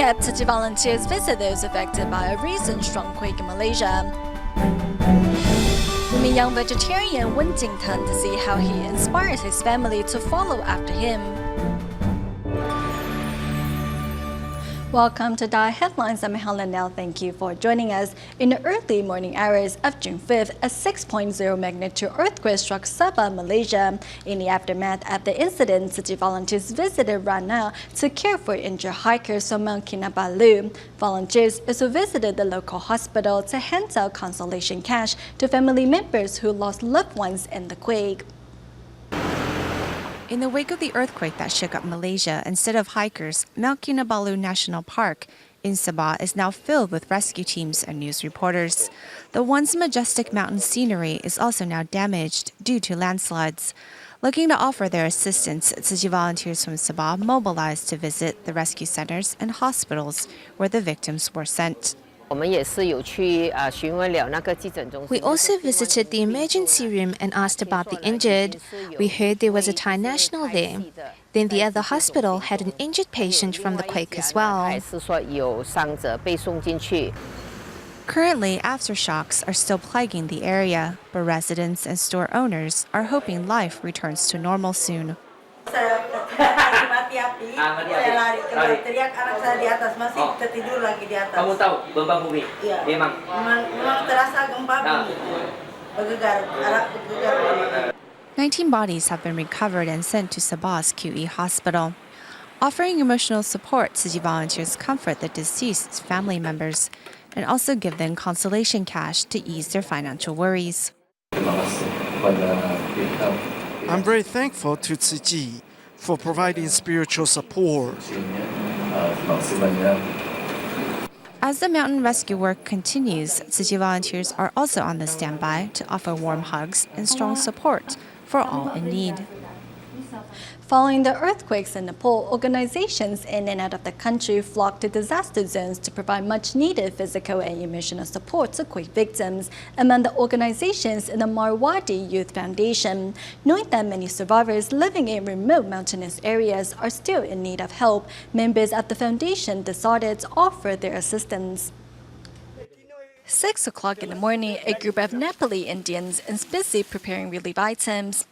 up, Tzu Chi volunteers visit those affected by a recent strong quake in Malaysia. We meet young vegetarian Wen Jingteng to see how he inspires his family to follow after him. Welcome to DaAi Headlines. I'm Helen. Now, thank you for joining us. In the early morning hours of June 5th, a 6.0 magnitude earthquake struck Sabah, Malaysia. In the aftermath of the incident, Tzu Chi volunteers visited Rana to care for injured hikers on Mount Kinabalu. Volunteers also visited the local hospital to hand out consolation cash to family members who lost loved ones in the quake. In the wake of the earthquake that shook up Malaysia, instead of hikers, Mount Kinabalu National Park in Sabah is now filled with rescue teams and news reporters. The once majestic mountain scenery is also now damaged due to landslides. Looking to offer their assistance, Tzu Chi volunteers from Sabah mobilized to visit the rescue centers and hospitals where the victims were sent. We also visited the emergency room and asked about the injured. We heard there was a Thai national there. Then the other hospital had an injured patient from the quake as well. Currently, aftershocks are still plaguing the area, but residents and store owners are hoping life returns to normal soon. Kamu tahu gempa bumi? Memang terasa gempa bumi. 19 bodies have been recovered and sent to Sabah's QE hospital. Offering emotional support, Tzu Chi volunteers comfort the deceased's family members and also give them consolation cash to ease their financial worries. I'm very thankful to Tzu Chi for providing spiritual support. As the mountain rescue work continues, Tzu Chi volunteers are also on the standby to offer warm hugs and strong support for all in need. Following the earthquakes in Nepal, organizations in and out of the country flocked to disaster zones to provide much-needed physical and emotional support to quake victims. Among the organizations in the Marwadi Youth Foundation, knowing that many survivors living in remote mountainous areas are still in need of help, members of the foundation decided to offer their assistance. 6 o'clock in the morning, a group of Nepali Indians is busy preparing relief items.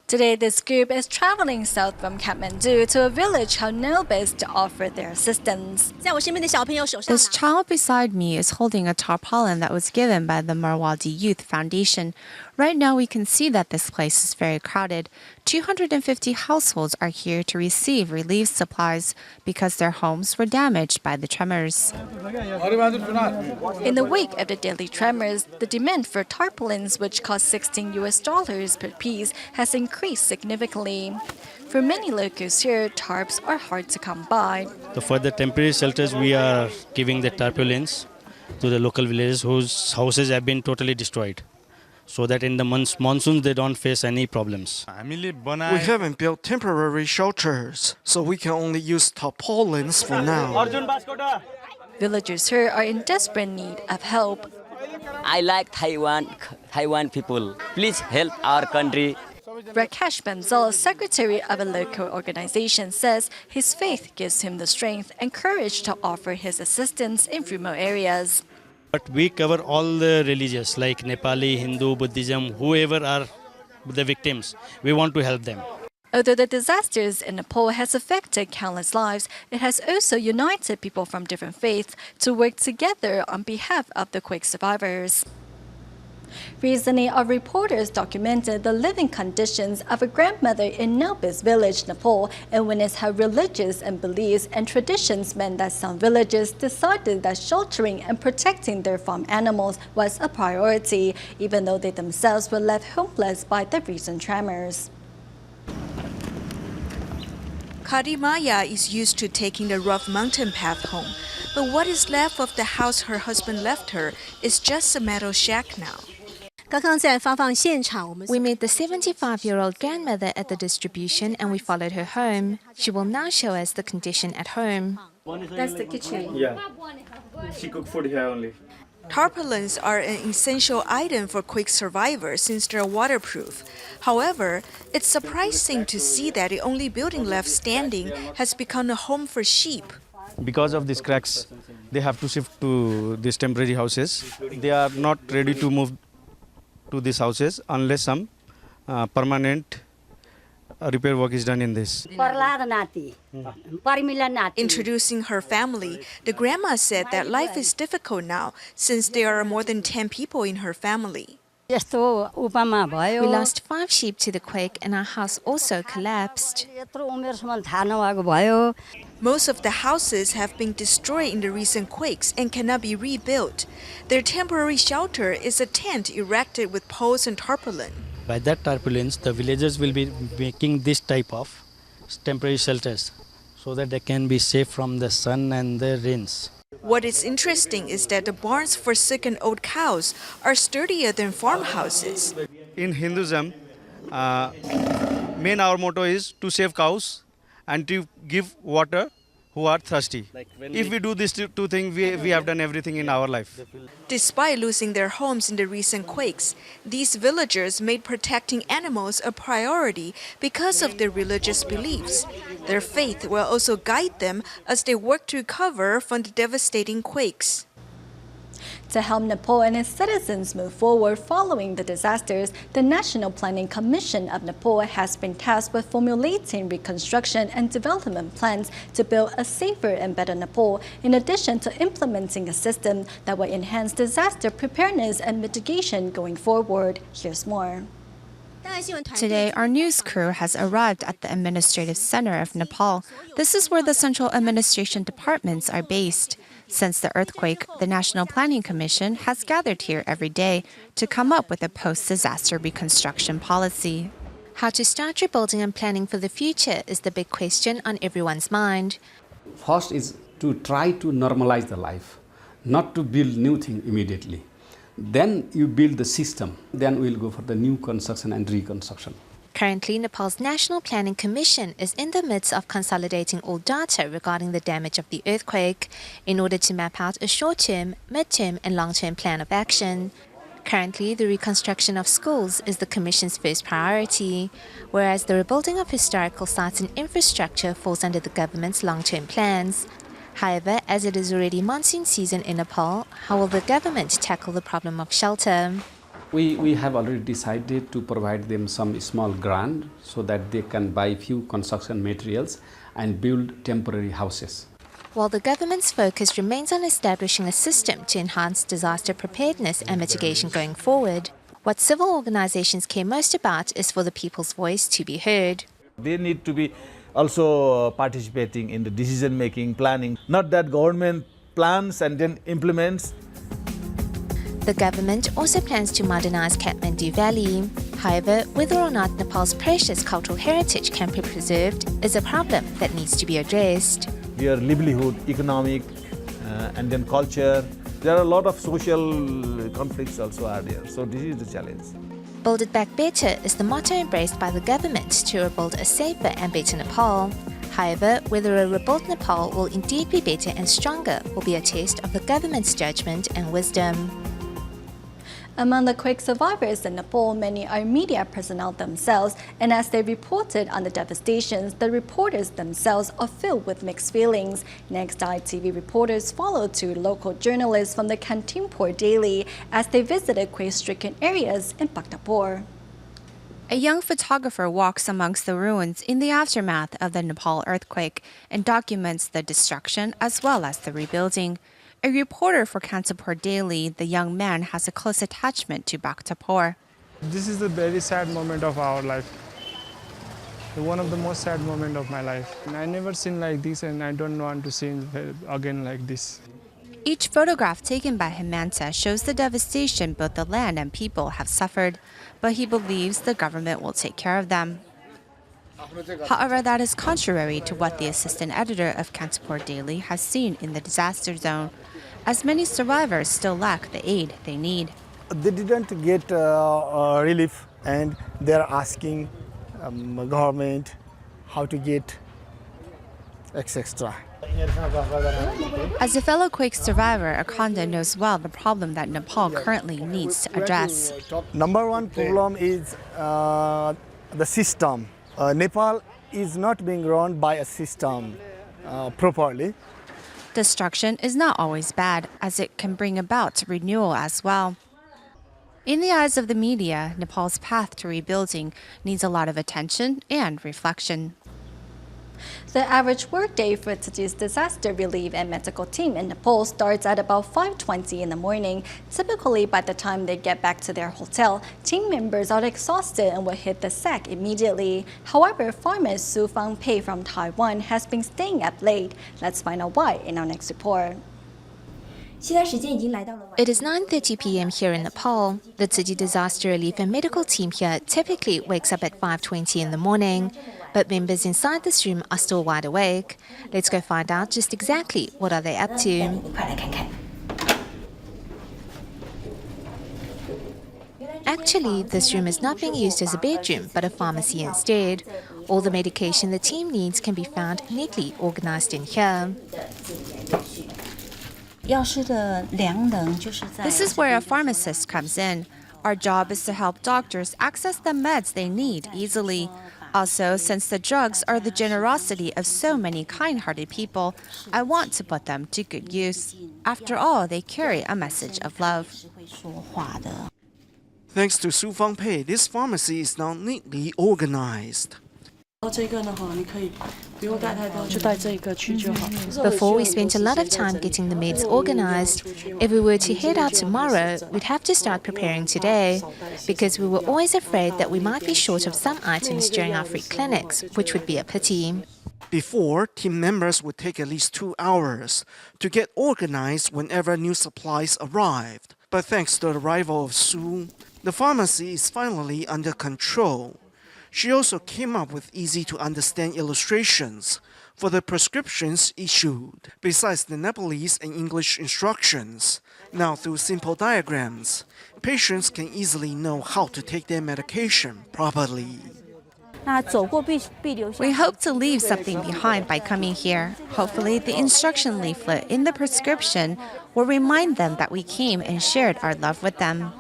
Today, this group is traveling south from Kathmandu to a village called Nelbis to offer their assistance. This child beside me is holding a tarpaulin that was given by the Marwadi Youth Foundation. Right now, we can see that this place is very crowded. 250 households are here to receive relief supplies because their homes were damaged by the tremors. In the wake of the deadly tremors, the demand for tarpaulins, which cost $16 per piece, has increased significantly. For many locals here, tarps are hard to come by. So for the temporary shelters, we are giving the tarpaulins to the local villagers whose houses have been totally destroyed, so that in the monsoons they don't face any problems. We haven't built temporary shelters, so we can only use tarpaulins for now. Villagers here are in desperate need of help. I like Taiwan people. Please help our country. Rakesh Banzal, secretary of a local organization, says his faith gives him the strength and courage to offer his assistance in remote areas. But we cover all the religions like Nepali, Hindu, Buddhism, whoever are the victims. We want to help them. Although the disasters in Nepal has affected countless lives, it has also united people from different faiths to work together on behalf of the quake survivors. Recently, our reporters documented the living conditions of a grandmother in Nelbis village, Nepal, and witnessed how religious and beliefs and traditions meant that some villagers decided that sheltering and protecting their farm animals was a priority, even though they themselves were left homeless by the recent tremors. Karimaya is used to taking the rough mountain path home, but what is left of the house her husband left her is just a metal shack now. We met the 75-year-old grandmother at the distribution and we followed her home. She will now show us the condition at home. That's the kitchen. Yeah. She cooked food here only. Tarpaulins are an essential item for quake survivors since they're waterproof. However, it's surprising to see that the only building left standing has become a home for sheep. because of these cracks, they have to shift to these temporary houses. They are not ready to move to these houses unless some permanent repair work is done in this. Introducing her family, the grandma said that life is difficult now since there are more than 10 people in her family. We lost 5 sheep to the quake and our house also collapsed. Most of the houses have been destroyed in the recent quakes and cannot be rebuilt. Their temporary shelter is a tent erected with poles and tarpaulin. By that tarpaulins, the villagers will be making this type of temporary shelters so that they can be safe from the sun and the rains. What is interesting is that the barns for sick and old cows are sturdier than farmhouses. In Hinduism, our motto is to save cows and to give water who are thirsty. If we do these two things, we have done everything in our life. Despite losing their homes in the recent quakes, these villagers made protecting animals a priority because of their religious beliefs. Their faith will also guide them as they work to recover from the devastating quakes. To help Nepal and its citizens move forward following the disasters, the National Planning Commission of Nepal has been tasked with formulating reconstruction and development plans to build a safer and better Nepal, in addition to implementing a system that will enhance disaster preparedness and mitigation going forward. Here's more. Today, our news crew has arrived at the administrative center of Nepal. This is where the central administration departments are based. Since the earthquake, the National Planning Commission has gathered here every day to come up with a post-disaster reconstruction policy. How to start rebuilding and planning for the future is the big question on everyone's mind. First is to try to normalize the life, not to build new thing immediately. Then you build the system. Then we'll go for the new construction and reconstruction. Currently, Nepal's National Planning Commission is in the midst of consolidating all data regarding the damage of the earthquake in order to map out a short-term, mid-term and long-term plan of action. Currently, the reconstruction of schools is the Commission's first priority, whereas the rebuilding of historical sites and infrastructure falls under the government's long-term plans. However, as it is already monsoon season in Nepal, how will the government tackle the problem of shelter? We have already decided to provide them some small grant so that they can buy few construction materials and build temporary houses. While the government's focus remains on establishing a system to enhance disaster preparedness and mitigation going forward, what civil organizations care most about is for the people's voice to be heard. They need to be also participating in the decision-making, planning, not that government plans and then implements. The government also plans to modernize Kathmandu Valley. However, whether or not Nepal's precious cultural heritage can be preserved is a problem that needs to be addressed. Their livelihood, economic, and then culture. There are a lot of social conflicts also are there. So this is the challenge. Build it back better is the motto embraced by the government to rebuild a safer and better Nepal. However, whether a rebuilt Nepal will indeed be better and stronger will be a test of the government's judgment and wisdom. Among the quake survivors in Nepal, many are media personnel themselves, and as they reported on the devastations, the reporters themselves are filled with mixed feelings. Next, ITV reporters followed two local journalists from the Kantimpur Daily as they visited quake-stricken areas in Bhaktapur. A young photographer walks amongst the ruins in the aftermath of the Nepal earthquake and documents the destruction as well as the rebuilding. A reporter for Kantipur Daily, the young man has a close attachment to Bhaktapur. This is a very sad moment of our life. One of the most sad moments of my life. I never seen like this and I don't want to see again like this. Each photograph taken by Hemanta shows the devastation both the land and people have suffered, but he believes the government will take care of them. However, that is contrary to what the assistant editor of Kantipur Daily has seen in the disaster zone, as many survivors still lack the aid they need. They didn't get relief and they're asking government how to get etc. As a fellow quake survivor, Akhanda knows well the problem that Nepal currently needs to address. Number one problem is the system. Nepal is not being run by a system properly. Destruction is not always bad, as it can bring about renewal as well. In the eyes of the media, Nepal's path to rebuilding needs a lot of attention and reflection. The average workday for Tzu Chi's disaster relief and medical team in Nepal starts at about 5:20 in the morning. Typically, by the time they get back to their hotel, team members are exhausted and will hit the sack immediately. However, farmer Su Fangpei from Taiwan has been staying up late. Let's find out why in our next report. It is 9:30 p.m. here in Nepal. The Tzu Chi disaster relief and medical team here typically wakes up at 5:20 in the morning, but members inside this room are still wide awake. Let's go find out just exactly what are they up to. Actually, this room is not being used as a bedroom, but a pharmacy instead. All the medication the team needs can be found neatly organized in here. This is where a pharmacist comes in. Our job is to help doctors access the meds they need easily. Also, since the drugs are the generosity of so many kind-hearted people, I want to put them to good use. After all, they carry a message of love. Thanks to Su Fangpei, this pharmacy is now neatly organized. Before, we spent a lot of time getting the meds organized. If we were to head out tomorrow, we'd have to start preparing today, because we were always afraid that we might be short of some items during our free clinics, which would be a pity. Before, team members would take at least 2 hours to get organized whenever new supplies arrived. But thanks to the arrival of Su, the pharmacy is finally under control. She also came up with easy-to-understand illustrations for the prescriptions issued, besides the Nepalese and English instructions. Now, through simple diagrams, patients can easily know how to take their medication properly. We hope to leave something behind by coming here. Hopefully, the instruction leaflet in the prescription will remind them that we came and shared our love with them.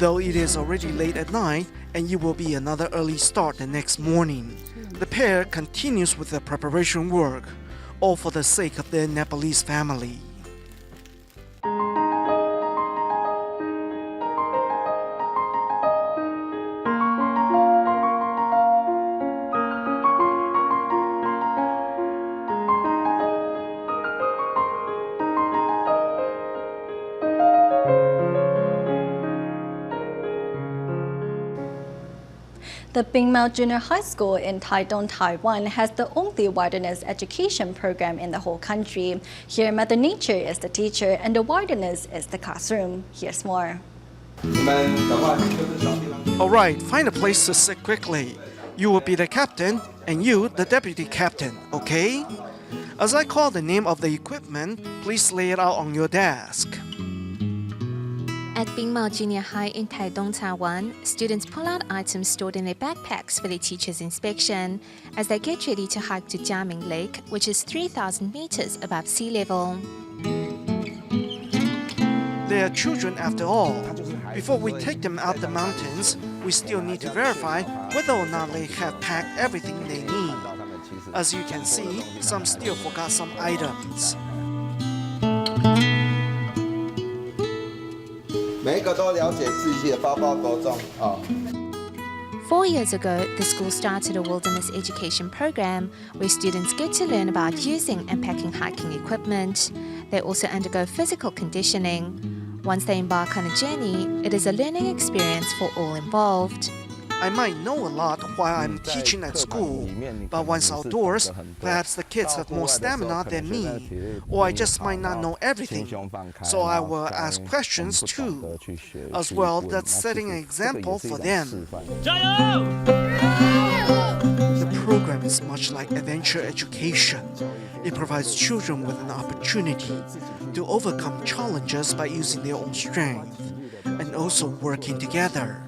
Though it is already late at night, and it will be another early start the next morning, the pair continues with the preparation work, all for the sake of their Nepalese family. The Bingmao Junior High School in Taidong, Taiwan has the only wilderness education program in the whole country. Here, Mother Nature is the teacher and the wilderness is the classroom. Here's more. Alright, find a place to sit quickly. You will be the captain and you the deputy captain, okay? As I call the name of the equipment, please lay it out on your desk. At Bingmao Junior High in Taidong, Taiwan, students pull out items stored in their backpacks for their teacher's inspection as they get ready to hike to Jiaming Lake, which is 3,000 meters above sea level. They are children after all. Before we take them out the mountains, we still need to verify whether or not they have packed everything they need. As you can see, some still forgot some items. 每一个都了解自己的包包多重啊。 4 years ago, the school started a wilderness education program where students get to learn about using and packing hiking equipment. They also undergo physical conditioning. Once they embark on a journey, it is a learning experience for all involved. I might know a lot while I'm teaching at school, but once outdoors, perhaps the kids have more stamina than me, or I just might not know everything. So I will ask questions too. As well, that's setting an example for them. The program is much like adventure education. It provides children with an opportunity to overcome challenges by using their own strength and also working together.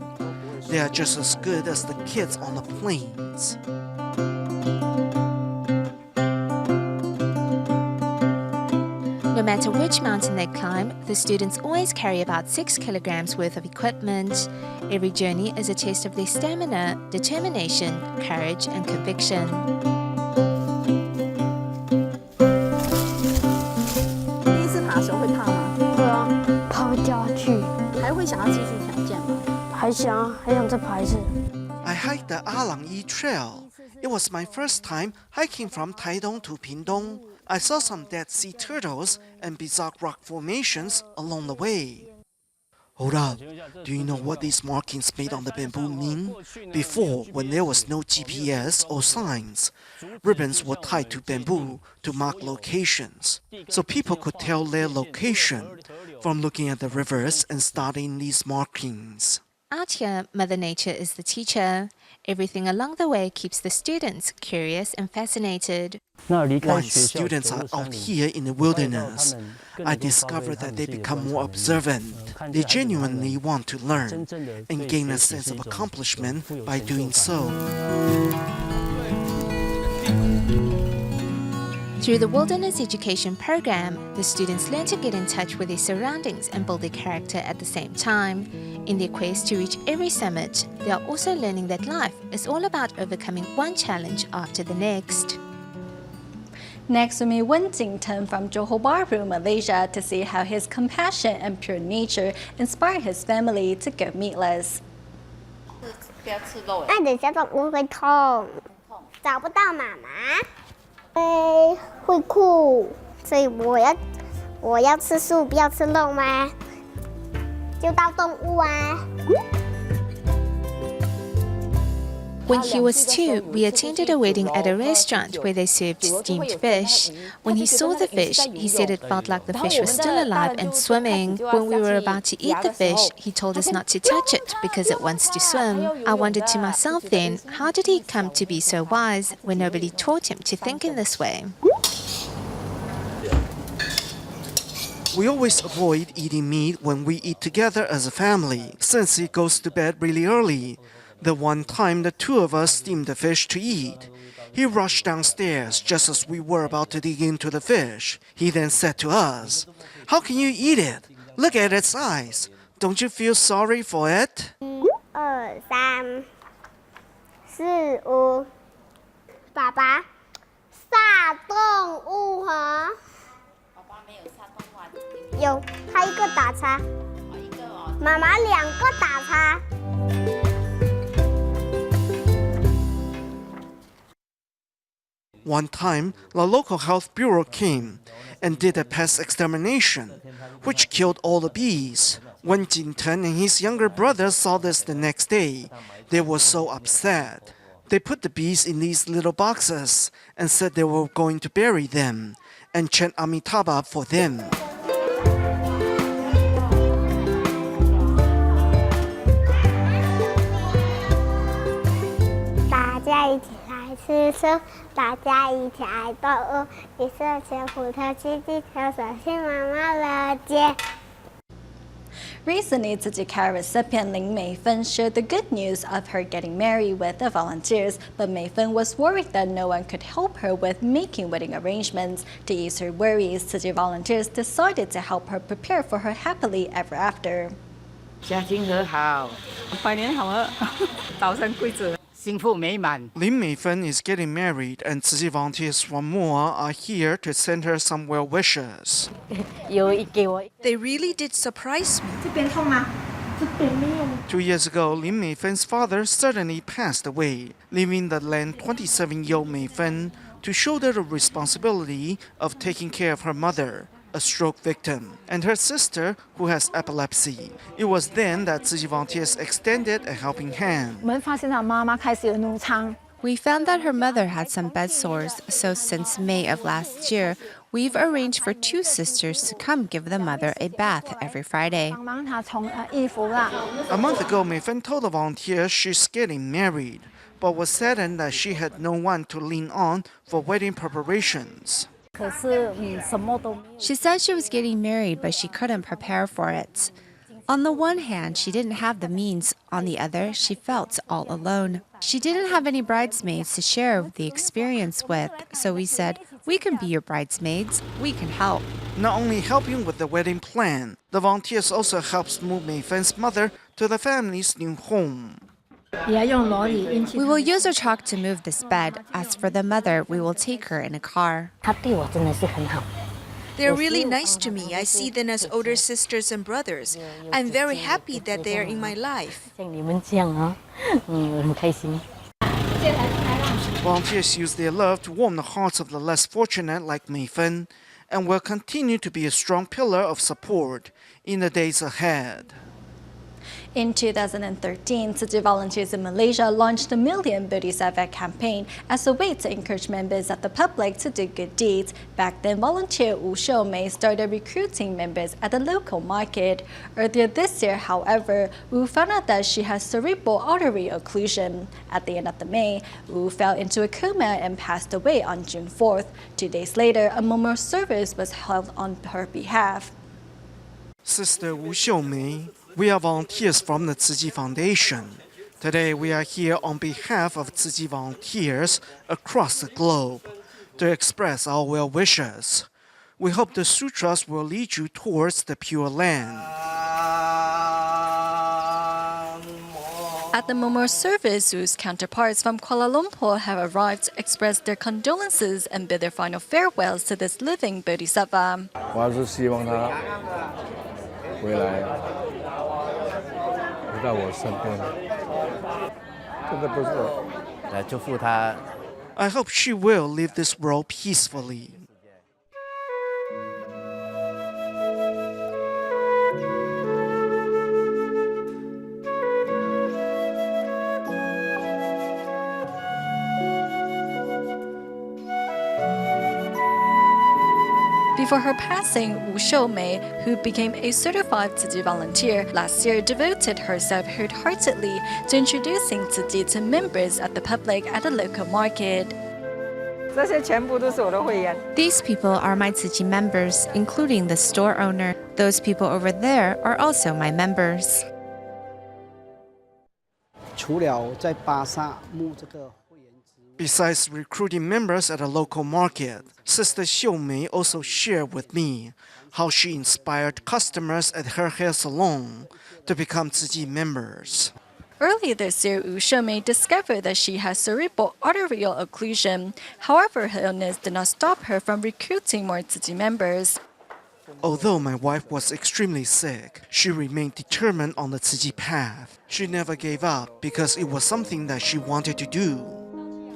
They are just as good as the kids on the plains. No No matter which mountain they climb, the students always carry about 6 kilograms worth of equipment. Every journey is a test of their stamina, determination, courage, and conviction. 第一次爬的时候会怕吗？会啊，怕会掉下去。还会想要继续挑战吗？还想再爬一次。I hiked the Alangi Trail. It was my first time hiking from Taidong to Pingdong. I saw some dead sea turtles and bizarre rock formations along the way. Hold up, do you know what these markings made on the bamboo mean? Before, when there was no GPS or signs, ribbons were tied to bamboo to mark locations, so people could tell their location from looking at the rivers and studying these markings. Out here, Mother Nature is the teacher. Everything along the way keeps the students curious and fascinated. Once students are out here in the wilderness, I discover that they become more observant. They genuinely want to learn and gain a sense of accomplishment by doing so. Through the Wilderness Education Program, the students learn to get in touch with their surroundings and build their character at the same time. In their quest to reach every summit, they are also learning that life is all about overcoming one challenge after the next. Next, we meet Wen Jingteng from Johor Bahru, Malaysia, to see how his compassion and pure nature inspired his family to go meatless. 那等下动物会痛，找不到妈妈，会哭，所以我要吃素，不要吃肉吗？就到动物啊。 When he was 2, we attended a wedding at a restaurant where they served steamed fish. When he saw the fish, he said it felt like the fish was still alive and swimming. When we were about to eat the fish, he told us not to touch it because it wants to swim. I wondered to myself then, how did he come to be so wise when nobody taught him to think in this way? We always avoid eating meat when we eat together as a family, since he goes to bed really early. The one time the two of us steamed the fish to eat, he rushed downstairs just as we were about to dig into the fish. He then said to us, "How can you eat it? Look at its eyes. Don't you feel sorry for it?" 1、2、3、4、5，爸爸，杀动物哈？爸爸没有杀动物啊。有，他一个打叉。妈妈2个打叉。 One time, the local health bureau came and did a pest extermination, which killed all the bees. Wen Jingteng and his younger brother saw this the next day. They were so upset. They put the bees in these little boxes and said they were going to bury them and chant Amitabha for them. 大家一起来吃素，大家一起爱动物，一色全虎头去地球，小心妈妈了解。 Recently, Tzu Chi recipient Ling Meifen shared the good news of her getting married with the volunteers, but Meifen was worried that no one could help her with making wedding arrangements. To ease her worries, Tzu Chi volunteers decided to help her prepare for her happily ever after. 家庭和好，百年好合，早生贵子。 幸福美满。 Lin Meifen is getting married, and Tzu Chi volunteers from Moa are here to send her some well wishes. They really did surprise me. 这边痛吗？这边没有。 2 years ago, Lin Meifen's father suddenly passed away, leaving the late 27-year-old Meifen to shoulder the responsibility of taking care of her mother, a stroke victim, and her sister, who has epilepsy. It was then that Tzu Chi volunteers extended a helping hand. 我们发现她妈妈开始有脓疮。 We found that her mother had some bed sores, so since May of last year, we've arranged for 2 sisters to come give the mother a bath every Friday. 帮忙她冲衣服啦。 A month ago, Meifen told the volunteers she's getting married, but was saddened that she had no one to lean on for wedding preparations. 可是什么都没有。 She said she was getting married, but she couldn't prepare for it. On the one hand, she didn't have the means. On the other, she felt all alone. She didn't have any bridesmaids to share the experience with, so we said, we can be your bridesmaids, we can help. Not only helping with the wedding plan, the volunteers also helped move Mei Fen's mother to the family's new home. We will use a truck to move this bed. As for the mother, we will take her in a car. They're really nice to me. I see them as older sisters and brothers. I'm very happy that they are in my life. Volunteers use their love to warm the hearts of the less fortunate like Mei Fen and will continue to be a strong pillar of support in the days ahead. In 2013, Tzu Chi volunteers in Malaysia launched the Million Bodhisattva campaign as a way to encourage members of the public to do good deeds. Back then, volunteer Wu Xiumei started recruiting members at the local market. Earlier this year, however, Wu found out that she has cerebral artery occlusion. At the end of May, Wu fell into a coma and passed away on June 4th. 2 days later, a memorial service was held on her behalf. Sister Wu Xiumei, we are volunteers from the Tzu Chi Foundation. Today we are here on behalf of Tzu Chi volunteers across the globe to express our well wishes. We hope the sutras will lead you towards the Pure Land. At the memorial service, Wu's counterparts from Kuala Lumpur have arrived to express their condolences and bid their final farewells to this living bodhisattva. 我还是希望他回来回到我身边，真的不是来祝福他。 I hope she will leave this world peacefully. Before her passing, Wu Xiumei, who became a certified Tzu Chi volunteer last year, devoted herself wholeheartedly to introducing Tzu Chi to members of the public at the local market. These people are my Tzu Chi members, including the store owner. Those people over there are also my members. 除了在巴萨募这个 Besides recruiting members at a local market, Sister Xiumei also shared with me how she inspired customers at her hair salon to become Tzu Chi members. Earlier this year, Wu Xiumei discovered that she has cerebral arterial occlusion. However, her illness did not stop her from recruiting more Tzu Chi members. Although my wife was extremely sick, she remained determined on the Tzu Chi path. She never gave up because it was something that she wanted to do.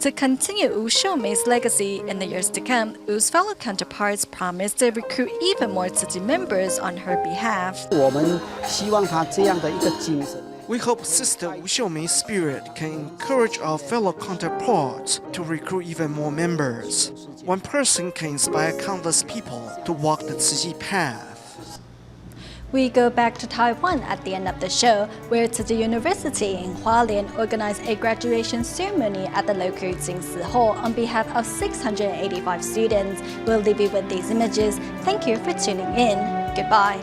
To continue Wu Xiumei's legacy in the years to come, Wu's fellow counterparts promised to recruit even more Tzu Chi members on her behalf. 我们希望她这样的一个精神。 We hope Sister Wu Xiumei's spirit can encourage our fellow counterparts to recruit even more members. One person can inspire countless people to walk the Tzu Chi path. We go back to Taiwan at the end of the show, where Tzu Chi University in Hualien organized a graduation ceremony at the local Jingsi Hall on behalf of 685 students. We'll leave you with these images. Thank you for tuning in. Goodbye.